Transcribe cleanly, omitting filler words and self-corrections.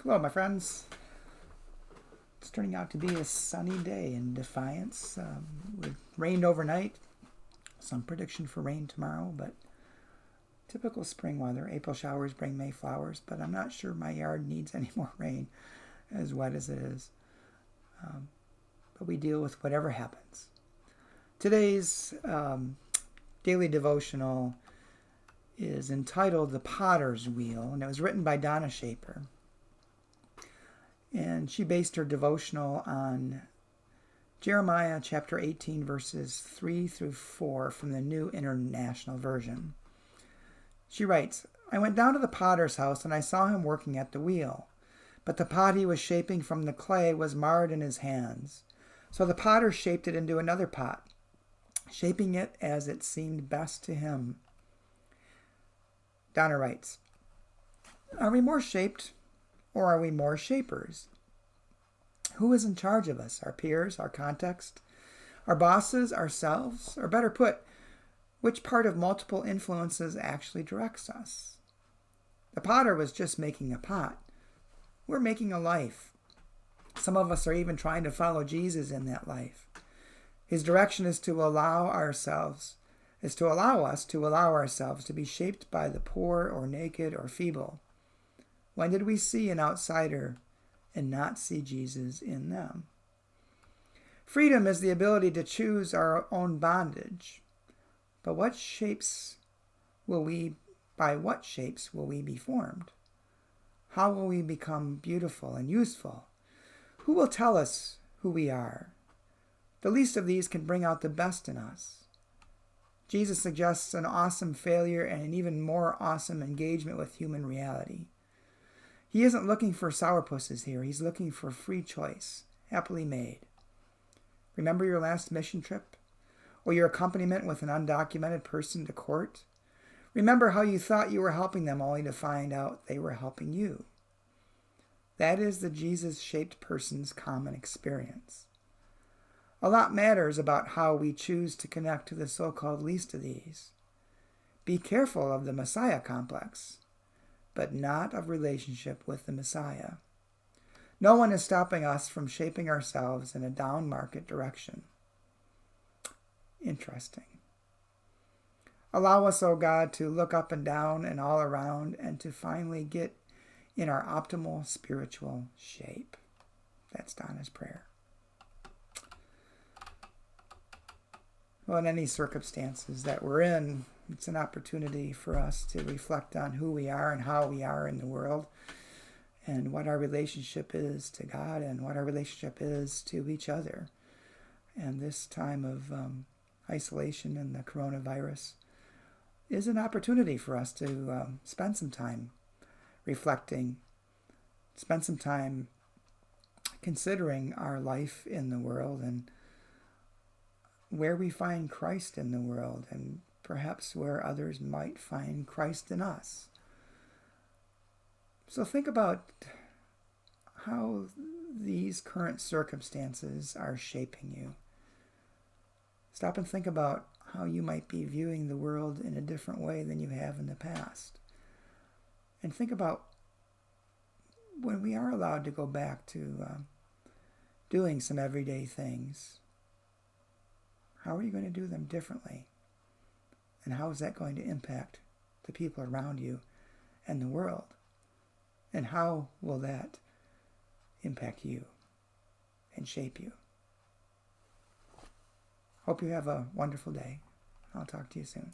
Hello, my friends. It's turning out to be a sunny day in Defiance. It rained overnight. Some prediction for rain tomorrow, but typical spring weather. April showers bring May flowers, but I'm not sure my yard needs any more rain, as wet as it is. But we deal with whatever happens. Today's daily devotional is entitled The Potter's Wheel, and it was written by Donna Shaper. And she based her devotional on Jeremiah chapter 18, verses 3 through 4 from the New International Version. She writes, I went down to the potter's house, and I saw him working at the wheel. But the pot he was shaping from the clay was marred in his hands. So the potter shaped it into another pot, shaping it as it seemed best to him. Donna writes, Are we more shaped, or are we more shapers? Who is in charge of us? Our peers, our context, our bosses, ourselves? Or better put, which part of multiple influences actually directs us? The potter was just making a pot. We're making a life. Some of us are even trying to follow Jesus in that life. His direction is to allow us to allow ourselves to be shaped by the poor or naked or feeble. When did we see an outsider and not see Jesus in them? Freedom is the ability to choose our own bondage. But by what shapes will we be formed? How will we become beautiful and useful? Who will tell us who we are? The least of these can bring out the best in us. Jesus suggests an awesome failure and an even more awesome engagement with human reality. He isn't looking for sourpusses here. He's looking for free choice, happily made. Remember your last mission trip? Or your accompaniment with an undocumented person to court? Remember how you thought you were helping them only to find out they were helping you. That is the Jesus-shaped person's common experience. A lot matters about how we choose to connect to the so-called least of these. Be careful of the Messiah complex, but not of relationship with the Messiah. No one is stopping us from shaping ourselves in a down-market direction. Interesting. Allow us, O God, to look up and down and all around and to finally get in our optimal spiritual shape. That's Donna's prayer. Well, in any circumstances that we're in, it's an opportunity for us to reflect on who we are and how we are in the world and what our relationship is to God and what our relationship is to each other. And this time of isolation and the coronavirus is an opportunity for us to spend some time reflecting, spend some time considering our life in the world and where we find Christ in the world and perhaps where others might find Christ in us. So think about how these current circumstances are shaping you. Stop and think about how you might be viewing the world in a different way than you have in the past. And think about when we are allowed to go back to doing some everyday things. How are you going to do them differently? And how is that going to impact the people around you and the world? And how will that impact you and shape you? Hope you have a wonderful day. I'll talk to you soon.